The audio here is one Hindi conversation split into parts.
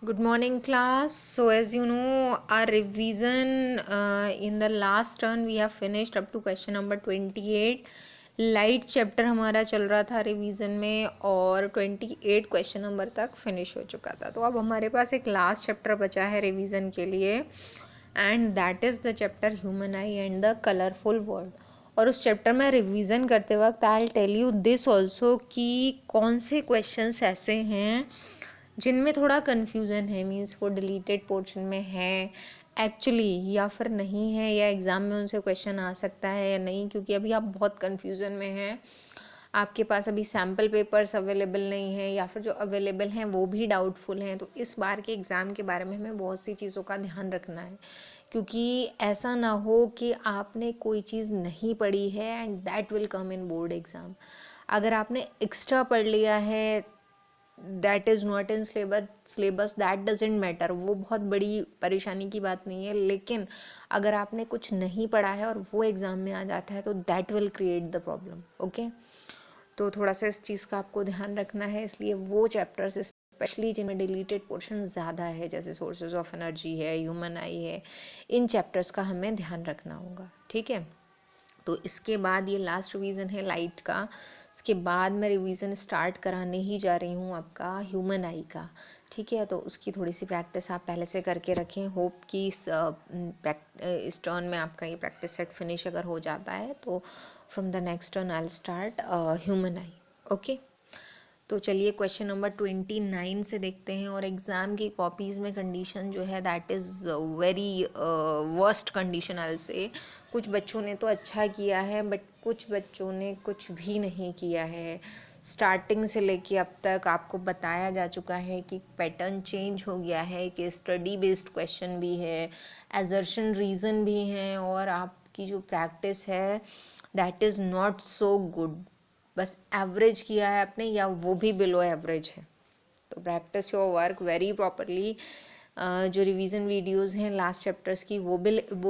Good morning, class. So, as you know, our revision in the last turn we have finished up to question number 28. Light chapter हमारा चल रहा था रिवीजन में और 28 क्वेश्चन नंबर तक फिनिश हो चुका था. तो अब हमारे पास एक लास्ट चैप्टर बचा है रिवीजन के लिए and that is the chapter human eye and the colourful world. और उस चैप्टर में रिवीजन करते वक्त I will tell you this also कि कौन से क्वेश्चंस ऐसे हैं जिनमें थोड़ा कन्फ्यूज़न है, मीन्स वो डिलीटेड पोर्शन में है एक्चुअली या फिर नहीं है, या एग्ज़ाम में उनसे क्वेश्चन आ सकता है या नहीं, क्योंकि अभी आप बहुत कन्फ्यूज़न में हैं. आपके पास अभी सैम्पल पेपर्स अवेलेबल नहीं है या फिर जो अवेलेबल हैं वो भी डाउटफुल हैं. तो इस बार के एग्ज़ाम के बारे में हमें बहुत सी चीज़ों का ध्यान रखना है, क्योंकि ऐसा ना हो कि आपने कोई चीज़ नहीं पढ़ी है and that will come in board exam. अगर आपने एक्स्ट्रा पढ़ लिया है that is not in syllabus that doesn't matter, वो बहुत बड़ी परेशानी की बात नहीं है. लेकिन अगर आपने कुछ नहीं पढ़ा है और वो एग्ज़ाम में आ जाता है तो that will create the problem. Okay, तो थोड़ा सा इस चीज़ का आपको ध्यान रखना है. इसलिए वो चैप्टर्स स्पेशली जिनमें डिलीटेड पोर्शन ज़्यादा है, जैसे सोर्सेज ऑफ एनर्जी है, ह्यूमन आई है, इन चैप्टर्स का हमें ध्यान रखना होगा. ठीक है, तो इसके बाद ये लास्ट रिवीजन है लाइट का. इसके बाद मैं रिवीजन स्टार्ट कराने ही जा रही हूँ आपका ह्यूमन आई का. ठीक है, तो उसकी थोड़ी सी प्रैक्टिस आप पहले से करके रखें. होप कि इस टर्न में आपका ये प्रैक्टिस सेट फिनिश अगर हो जाता है तो from the next turn I will start human I. Okay, तो चलिए क्वेश्चन नंबर 29 से देखते हैं. और एग्ज़ाम की कॉपीज़ में कंडीशन जो है that is very worst condition I will say. कुछ बच्चों ने तो अच्छा किया है बट कुछ बच्चों ने कुछ भी नहीं किया है. स्टार्टिंग से लेके अब तक आपको बताया जा चुका है कि पैटर्न चेंज हो गया है, कि स्टडी बेस्ड क्वेश्चन भी है, एजर्शन रीज़न भी हैं, और आपकी जो प्रैक्टिस है that is not so good. बस एवरेज किया है आपने या वो भी बिलो एवरेज है. तो practice your work very properly. जो रिवीजन वीडियोस हैं लास्ट चैप्टर्स की वो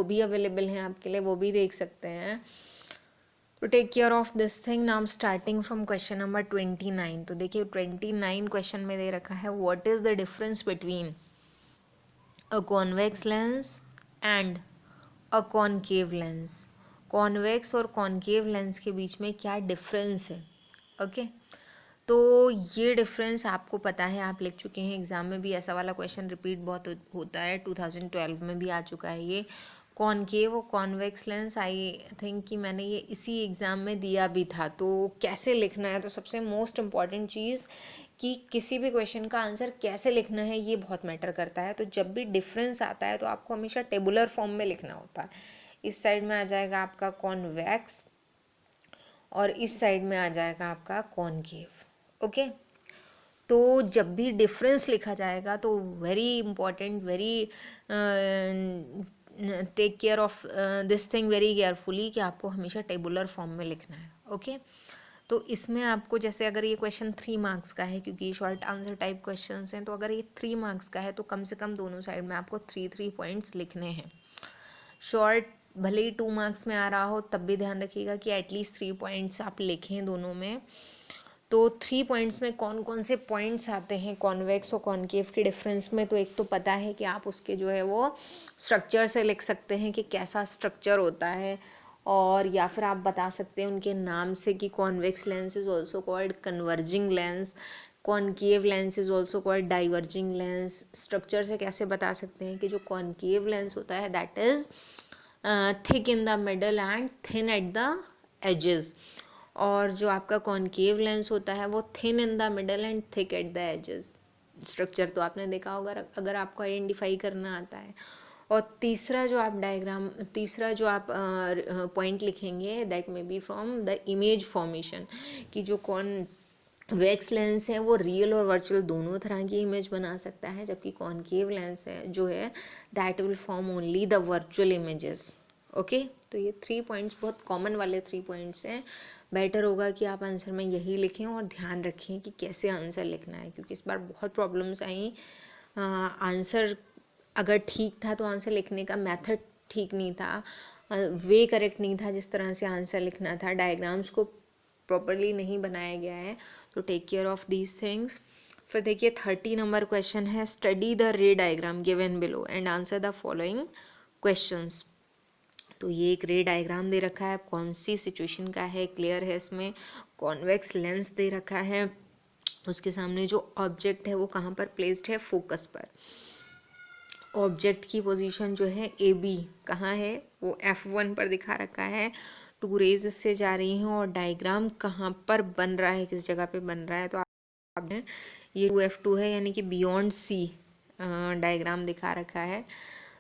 भी अवेलेबल हैं आपके लिए, वो भी देख सकते हैं. तो take care of this thing. Now starting from question number 29. तो देखिए 29 क्वेश्चन में दे रखा है what is the difference between a convex lens and a concave lens. Convex और कॉनकेव लेंस के बीच में क्या डिफरेंस है. ओके, तो ये डिफरेंस आपको पता है, आप लिख चुके हैं. एग्ज़ाम में भी ऐसा वाला क्वेश्चन रिपीट बहुत होता है, 2012 में भी आ चुका है ये. कॉनकेव और कॉन्वेक्स लेंस आई थिंक कि मैंने ये इसी एग्ज़ाम में दिया भी था. तो कैसे लिखना है, तो सबसे मोस्ट इम्पॉर्टेंट चीज़ कि किसी भी क्वेश्चन का आंसर कैसे लिखना है ये बहुत मैटर करता है. तो जब भी डिफरेंस आता है तो आपको हमेशा टेबुलर फॉर्म में लिखना होता है. इस साइड में आ जाएगा आपका कॉन्वेक्स और इस साइड में आ जाएगा आपका कॉनकेव. ओके, तो जब भी डिफरेंस लिखा जाएगा तो very important, very take care of this thing very carefully कि आपको हमेशा टेबुलर फॉर्म में लिखना है. ओके, तो इसमें आपको जैसे अगर ये क्वेश्चन 3 मार्क्स का है, क्योंकि ये शॉर्ट आंसर टाइप क्वेश्चन हैं, तो अगर ये 3 मार्क्स का है तो कम से कम दोनों साइड में आपको 3 पॉइंट्स लिखने हैं. शॉर्ट भले ही 2 मार्क्स में आ रहा हो तब भी ध्यान रखिएगा कि एटलीस्ट 3 पॉइंट्स आप लिखें दोनों में. तो 3 पॉइंट्स में कौन कौन से पॉइंट्स आते हैं कॉन्वेक्स और कॉनकेव के डिफरेंस में. तो एक तो पता है कि आप उसके जो है वो स्ट्रक्चर से लिख सकते हैं कि कैसा स्ट्रक्चर होता है, और या फिर आप बता सकते हैं उनके नाम से कि convex lens is also called converging lens, concave lens is also called diverging lens. Structure से कैसे बता सकते हैं कि जो कॉनकेव लेंस होता है that is thick in the middle and thin at the edges, और जो आपका कॉनकेव लेंस होता है वो thin in the middle and thick at the edges. Structure तो आपने देखा होगा अगर आपको आइडेंटिफाई करना आता है. और तीसरा जो आप पॉइंट लिखेंगे that may be from the image formation, कि जो वैक्स लेंस है वो रियल और वर्चुअल दोनों तरह की इमेज बना सकता है, जबकि कॉनकेव लेंस है जो है that will form only the virtual images. Okay, तो ये 3 पॉइंट्स बहुत कॉमन वाले 3 पॉइंट्स हैं. बेटर होगा कि आप आंसर में यही लिखें और ध्यान रखें कि कैसे आंसर लिखना है, क्योंकि इस बार बहुत प्रॉब्लम्स आई. आंसर अगर ठीक था तो आंसर लिखने का मेथड ठीक नहीं था, वे करेक्ट नहीं था जिस तरह से आंसर लिखना था, डायग्राम्स को प्रॉपरली नहीं बनाया गया है. तो take care of these things. फिर देखिए 30 नंबर क्वेश्चन है, study the ray diagram given below and answer the following questions. तो ये एक रे डायग्राम दे रखा है, कौन सी सिचुएशन का है, क्लियर है इसमें। कॉन्वेक्स लेंस दे रखा है, उसके सामने जो ऑब्जेक्ट है वो कहाँ पर प्लेस्ड है, फोकस पर। ऑब्जेक्ट की पोजीशन जो है ए बी कहाँ है, वो F1 पर दिखा रखा है। टू रेज इससे जा रही हैं और डायग्राम कहाँ पर बन रहा है, किस जगह पे बन रहा है, तो आप ये 2F2 है, यानी कि बियॉन्ड सी डायग्राम दिखा रखा है।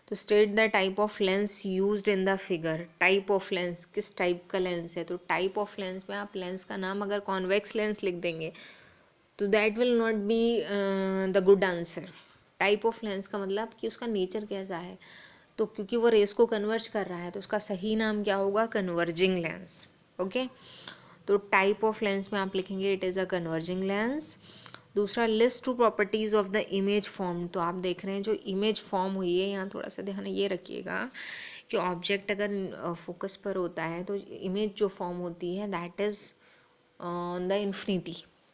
तो state the type of lens used in the figure. Type of lens, किस टाइप का लेंस है, तो टाइप ऑफ लेंस में आप लेंस का नाम अगर कॉन्वेक्स लेंस लिख देंगे तो that will not be the good answer. Type of lens का मतलब कि उसका नेचर कैसा है, तो क्योंकि वो रेस को कन्वर्ज कर रहा है तो उसका सही नाम क्या होगा, कन्वर्जिंग लेंस। ओके, तो टाइप ऑफ लेंस में आप लिखेंगे it is a converging lens. दूसरा, list two properties of the image form. तो आप देख रहे हैं जो इमेज फॉर्म हुई है, यहाँ थोड़ा सा ध्यान ये रखिएगा कि ऑब्जेक्ट अगर फोकस पर होता है तो इमेज जो फॉर्म होती है that is on the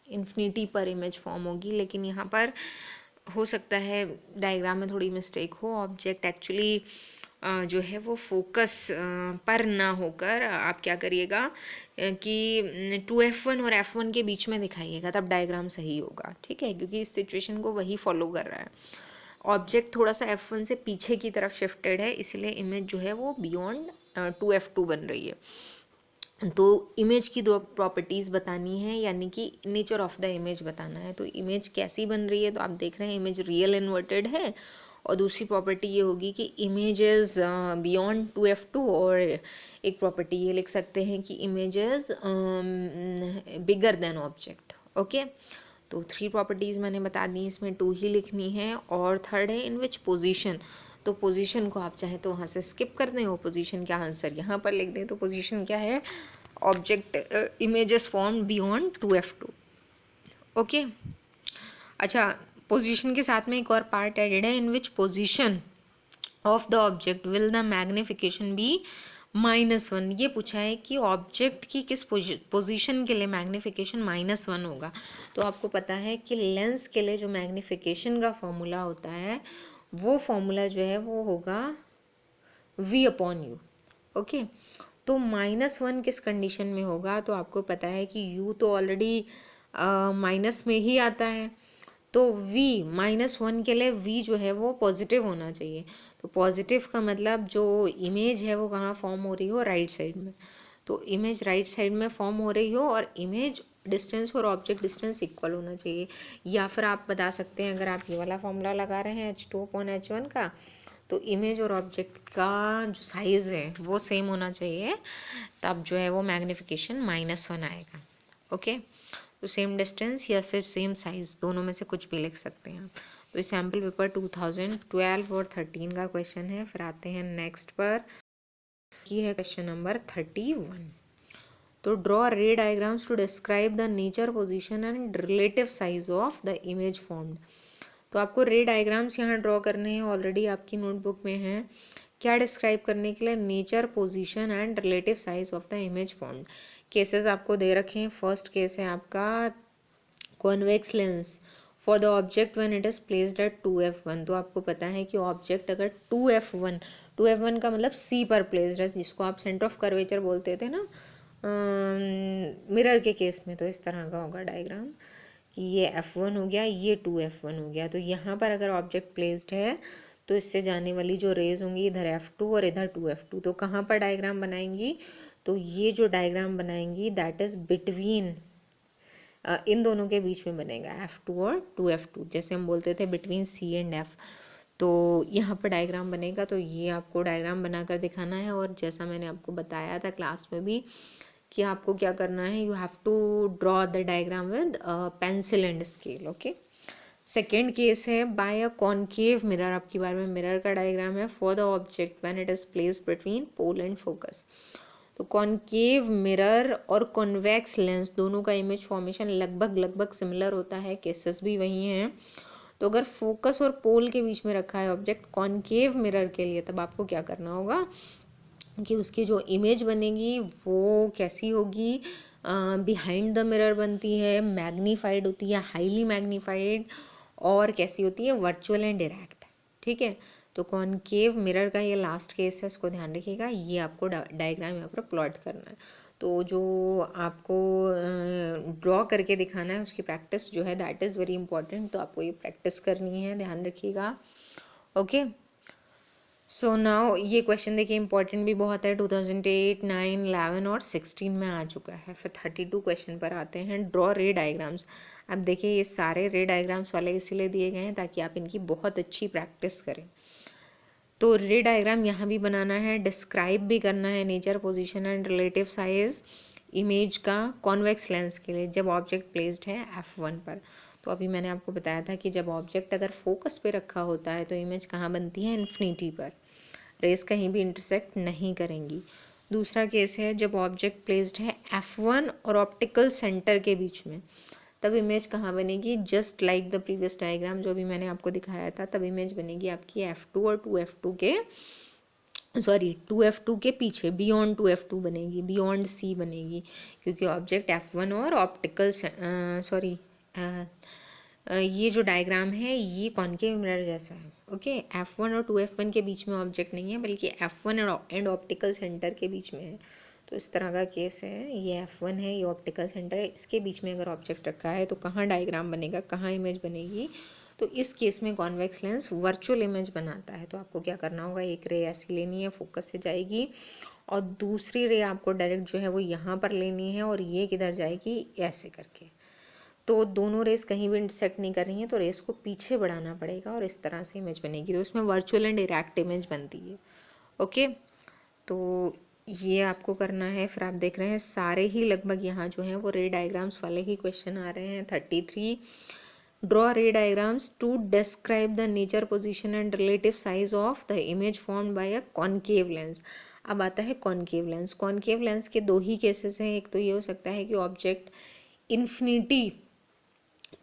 infinity पर इमेज फॉर्म होगी। लेकिन यहाँ पर हो सकता है डायग्राम में थोड़ी मिस्टेक हो, ऑब्जेक्ट एक्चुअली जो है वो फोकस पर ना होकर आप क्या करिएगा कि 2F1 और F1 के बीच में दिखाइएगा, तब डायग्राम सही होगा। ठीक है, क्योंकि इस सिचुएशन को वही फॉलो कर रहा है। ऑब्जेक्ट थोड़ा सा F1 से पीछे की तरफ शिफ्टेड है, इसलिए इमेज जो है वो बियॉन्ड 2F2 बन रही है। तो इमेज की दो प्रॉपर्टीज़ बतानी है, यानी कि नेचर ऑफ द इमेज बताना है। तो इमेज कैसी बन रही है, तो आप देख रहे हैं इमेज रियल इन्वर्टेड है। और दूसरी प्रॉपर्टी ये होगी कि इमेज इज़ बियॉन्ड 2F2, और एक प्रॉपर्टी ये लिख सकते हैं कि image is bigger than object. Okay, तो 3 प्रॉपर्टीज़ मैंने बता दी, इसमें 2 ही लिखनी है। और थर्ड है इन विच पोजीशन। तो पोजीशन को आप चाहे तो वहाँ से स्किप कर दें, वो पोजीशन क्या आंसर यहाँ पर लिख दें। तो पोजीशन क्या है, object images form beyond 2F2। Okay, अच्छा, पोजीशन के साथ में एक और पार्ट एडेड है, in which position of the object will the magnification be -1। ये पूछा है कि ऑब्जेक्ट की किस पोजीशन के लिए मैग्निफिकेशन -1 होगा। तो आपको पता है कि लेंस के लिए जो मैग्निफिकेशन का फॉर्मूला होता है वो फॉर्मूला जो है वो होगा V/U। ओके, तो -1 किस कंडीशन में होगा, तो आपको पता है कि U तो ऑलरेडी माइनस में ही आता है, तो V -1 के लिए V जो है वो पॉजिटिव होना चाहिए। तो पॉजिटिव का मतलब जो इमेज है वो कहाँ फॉर्म हो रही हो, राइट साइड में। तो इमेज राइट साइड में फॉर्म हो रही हो और इमेज डिस्टेंस और ऑब्जेक्ट डिस्टेंस इक्वल होना चाहिए। या फिर आप बता सकते हैं, अगर आप ये वाला फॉर्मूला लगा रहे हैं H2/H1 का, तो इमेज और ऑब्जेक्ट का जो साइज़ है वो सेम होना चाहिए, तब जो है वो मैग्निफिकेशन -1 आएगा। ओके, तो सेम डिस्टेंस या फिर सेम साइज़, दोनों में से कुछ भी लिख सकते हैं आप। तो सैम्पल पेपर 2012 और 13 का क्वेश्चन है। फिर आते हैं नेक्स्ट पर, ये है क्वेश्चन नंबर 31। तो draw ray diagrams to describe the nature, position and relative size of the image formed. तो आपको रे डायग्राम्स यहाँ ड्रॉ करने हैं, ऑलरेडी आपकी नोटबुक में है। क्या डिस्क्राइब करने के लिए, nature, position and relative size of the image formed. Cases आपको दे रखे हैं। फर्स्ट केस है आपका convex lens for the object when it is placed at 2F1। तो आपको पता है कि ऑब्जेक्ट अगर 2F1 का मतलब C पर प्लेस्ड है, जिसको आप सेंटर ऑफ कर्वेचर बोलते थे ना मिरर के केस में, तो इस तरह का होगा डायग्राम कि ये F1 हो गया, ये 2F1 हो गया। तो यहाँ पर अगर ऑब्जेक्ट प्लेस्ड है तो इससे जाने वाली जो रेज होंगी इधर F2 और इधर 2F2। तो कहाँ पर डायग्राम बनाएंगी, तो ये जो डायग्राम बनाएंगी दैट इज़ बिटवीन, इन दोनों के बीच में बनेगा F2 और 2F2, जैसे हम बोलते थे बिटवीन C एंड F। तो यहाँ पर डायग्राम बनेगा, तो ये आपको डायग्राम बनाकर दिखाना है। और जैसा मैंने आपको बताया था क्लास में भी कि आपको क्या करना है, you have to draw the diagram with pencil and scale. Okay, second case है बाय अ कॉनकेव मिरर। आपकी बार में मिरर का डायग्राम है for the object when it is placed between pole and focus. तो कॉनकेव मिरर और कॉन्वेक्स लेंस दोनों का इमेज फॉर्मेशन लगभग सिमिलर होता है, केसेस भी वही हैं। तो अगर फोकस और पोल के बीच में रखा है ऑब्जेक्ट कॉनकेव मिरर के लिए, तब आपको क्या करना होगा कि उसकी जो इमेज बनेगी वो कैसी होगी, बिहाइंड द मिरर बनती है, मैग्नीफाइड होती है, हाईली मैग्नीफाइड, और कैसी होती है, वर्चुअल एंड डायरेक्ट। ठीक है, तो कॉनकेव मिरर का ये लास्ट केस है, इसको ध्यान रखिएगा। ये आपको डायग्राम यहाँ पर प्लॉट करना है। तो जो आपको ड्रॉ करके दिखाना है उसकी प्रैक्टिस जो है दैट इज़ वेरी इंपॉर्टेंट, तो आपको ये प्रैक्टिस करनी है, ध्यान रखिएगा। ओके, सो नाउ ये क्वेश्चन देखिए इंपॉर्टेंट भी बहुत है, 2008, 9, 11 और 16 में आ चुका है। फिर 32 क्वेश्चन पर आते हैं, ड्रॉ रे डायग्राम्स। अब देखिए ये सारे रे डायग्राम्स वाले इसीलिए दिए गए हैं ताकि आप इनकी बहुत अच्छी प्रैक्टिस करें। तो रे डायग्राम यहाँ भी बनाना है, डिस्क्राइब भी करना है nature, position and relative size image का कॉन्वेक्स लेंस के लिए जब ऑब्जेक्ट प्लेस्ड है F1 पर। तो अभी मैंने आपको बताया था कि जब ऑब्जेक्ट अगर फोकस पे रखा होता है तो इमेज कहाँ बनती है, इन्फिनिटी पर, रेस कहीं भी इंटरसेक्ट नहीं करेंगी। दूसरा केस है जब ऑब्जेक्ट प्लेस्ड है F1 और ऑप्टिकल सेंटर के बीच में, तब इमेज कहाँ बनेगी, just like the previous diagram जो भी मैंने आपको दिखाया था, तब इमेज बनेगी आपकी F2 और 2F2 के, सॉरी 2F2 के पीछे, बियॉन्ड 2F2 बनेगी, बियॉन्ड C बनेगी, क्योंकि ऑब्जेक्ट F1 और ऑप्टिकल सॉरी ये जो डायग्राम है ये कॉनकेव मिरर जैसा है। ओके, F1 और 2F1 के बीच में ऑब्जेक्ट नहीं है बल्कि F1 एंड ऑप्टिकल सेंटर के बीच में है। तो इस तरह का केस है, ये F1 है, ये ऑप्टिकल सेंटर है, इसके बीच में अगर ऑब्जेक्ट रखा है तो कहाँ डायग्राम बनेगा, कहाँ इमेज बनेगी, तो इस केस में कॉन्वेक्स लेंस वर्चुअल इमेज बनाता है। तो आपको क्या करना होगा, एक रे ऐसी लेनी है, फोकस से जाएगी, और दूसरी रे आपको डायरेक्ट जो है वो यहाँ पर लेनी है, और ये किधर जाएगी, ऐसे करके। तो दोनों रेस कहीं भी इंटरसेक्ट नहीं कर रही हैं, तो रेस को पीछे बढ़ाना पड़ेगा और इस तरह से इमेज बनेगी। तो इसमें वर्चुअल एंड डायरेक्ट इमेज बनती है। ओके, तो ये आपको करना है। फिर आप देख रहे हैं सारे ही लगभग यहाँ जो हैं वो रे डायग्राम्स वाले ही क्वेश्चन आ रहे हैं। 33, draw ray diagrams to describe the nature, position and relative size of the image formed by a concave lens. अब आता है कॉनकेव लेंस। कॉनकेव लेंस के दो ही केसेस हैं, एक तो ये हो सकता है कि ऑब्जेक्ट इन्फिनिटी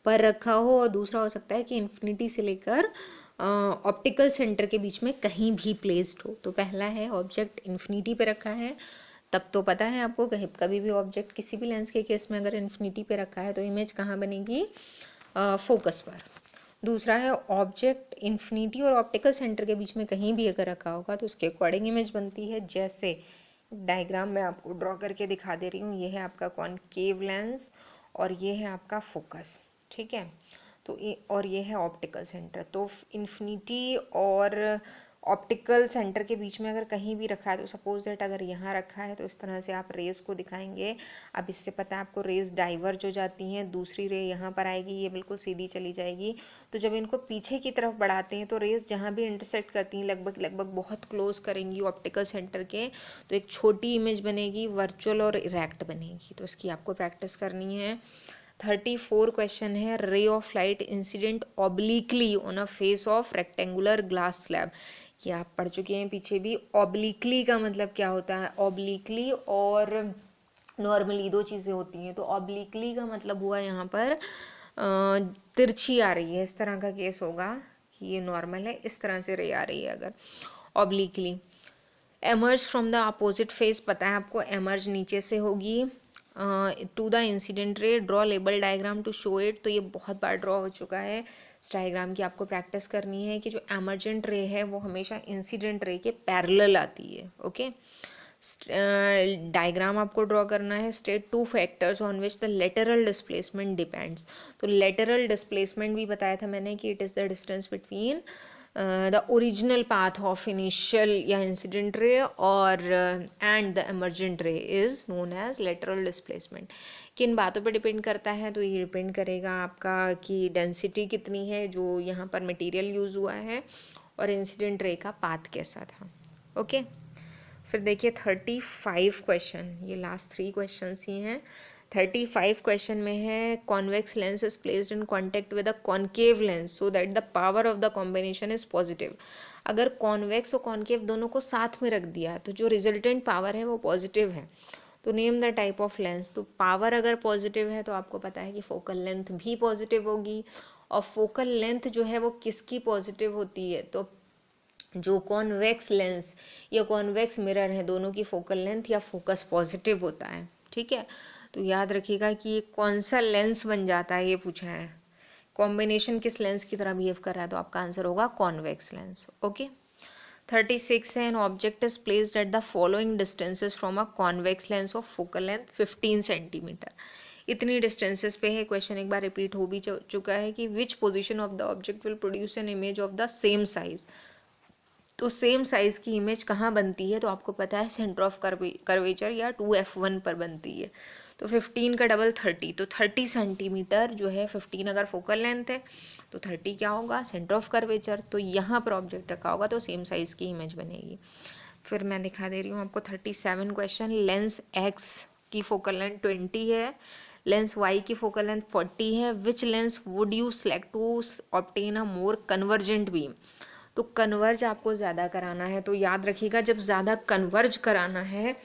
पर रखा हो, और दूसरा हो सकता है कि इन्फिनिटी से लेकर ऑप्टिकल सेंटर के बीच में कहीं भी प्लेस्ड हो। तो पहला है ऑब्जेक्ट इन्फिनिटी पे रखा है, तब तो पता है आपको, कहीं कभी भी ऑब्जेक्ट किसी भी लेंस के केस में अगर इन्फिनिटी पे रखा है तो इमेज कहाँ बनेगी, फोकस पर। दूसरा है ऑब्जेक्ट इन्फिनिटी और ऑप्टिकल सेंटर के बीच में कहीं भी अगर रखा होगा तो उसके अकॉर्डिंग इमेज बनती है। जैसे डायग्राम में आपको ड्रॉ करके दिखा दे रही हूँ, ये है आपका कॉनकेव लेंस और ये है आपका फोकस। ठीक है, तो और ये है ऑप्टिकल सेंटर। तो इन्फिनिटी और ऑप्टिकल सेंटर के बीच में अगर कहीं भी रखा है, तो सपोज दैट अगर यहाँ रखा है तो इस तरह से आप रेस को दिखाएंगे। अब इससे पता है आपको रेस डाइवर्ज हो जाती हैं, दूसरी रे यहाँ पर आएगी, ये बिल्कुल सीधी चली जाएगी। तो जब इनको पीछे की तरफ बढ़ाते हैं तो रेस जहाँ भी इंटरसेक्ट करती हैं लगभग बहुत क्लोज करेंगी ऑप्टिकल सेंटर के, तो एक छोटी इमेज बनेगी, वर्चुअल और इरेक्ट बनेगी। तो इसकी आपको प्रैक्टिस करनी है। 34 क्वेश्चन है, ray of light incident obliquely on a face of rectangular glass slab. ये आप पढ़ चुके हैं पीछे भी। ऑब्लिकली का मतलब क्या होता है, ऑब्लिकली और नॉर्मली दो चीज़ें होती हैं। तो ऑब्लिकली का मतलब हुआ यहाँ पर तिरछी आ रही है, इस तरह का केस होगा कि ये नॉर्मल है, इस तरह से रे आ रही है अगर obliquely. Emerge from the opposite face, पता है आपको, एमर्ज नीचे से होगी to the incident ray, draw label diagram to show it. तो ये बहुत बार ड्रॉ हो चुका है। इस डायग्राम की आपको प्रैक्टिस करनी है कि जो एमर्जेंट रे है वो हमेशा इंसिडेंट रे के पैरेलल आती है। ओके, डायग्राम आपको ड्रॉ करना है। State two factors on which the lateral displacement depends. तो लेटरल डिस्प्लेसमेंट भी बताया था मैंने कि it is the distance between the original path of initial या इंसिडेंट रे और and the emergent ray is known as lateral displacement. किन बातों पर डिपेंड करता है, तो ये डिपेंड करेगा आपका कि डेंसिटी कितनी है जो यहाँ पर मटेरियल यूज़ हुआ है, और इंसिडेंट रे का पाथ कैसा था। ओके, फिर देखिए 35 क्वेश्चन, ये लास्ट 3 क्वेश्चन ही हैं। 35 क्वेश्चन में है, convex lens is placed in contact with a concave lens so that the power of the combination is positive. अगर कॉन्वेक्स और कॉन्केव दोनों को साथ में रख दिया तो जो रिजल्टेंट पावर है वो पॉजिटिव है। तो name the type of lens. तो पावर अगर पॉजिटिव है तो आपको पता है कि फोकल लेंथ भी पॉजिटिव होगी, और फोकल लेंथ जो है वो किसकी पॉजिटिव होती है, तो जो कॉन्वेक्स लेंस या कॉन्वेक्स मिरर है दोनों की फोकल लेंथ या फोकस पॉजिटिव होता है। ठीक है, तो याद रखिएगा कि ये कौन सा लेंस बन जाता है, ये पूछा है। कॉम्बिनेशन किस लेंस की तरह बिहेव कर रहा है, तो आपका आंसर होगा कॉन्वेक्स लेंस। ओके। 36 है, an object is placed at the following distances from a convex lens of focal length 15 centimetre. इतनी डिस्टेंसेस पे है क्वेश्चन, एक बार रिपीट हो भी चुका है कि विच position of the object will produce an image of the same size. तो सेम साइज़ की इमेज कहाँ बनती है, तो आपको पता है सेंटर ऑफ कर्वेचर या 2f1 पर बनती है। तो 15 का डबल 30, तो 30 सेंटीमीटर जो है, 15 अगर फोकल लेंथ है तो 30 क्या होगा, सेंटर ऑफ कर्वेचर। तो यहाँ पर ऑब्जेक्ट रखा होगा तो सेम साइज़ की इमेज बनेगी। फिर मैं दिखा दे रही हूँ आपको 37 क्वेश्चन। लेंस एक्स की फोकल लेंथ 20 है, लेंस वाई की फोकल लेंथ 40 है। Which lens would you select to obtain a more convergent beam. तो कन्वर्ज आपको ज़्यादा कराना है, तो याद रखिएगा जब ज़्यादा कन्वर्ज कराना है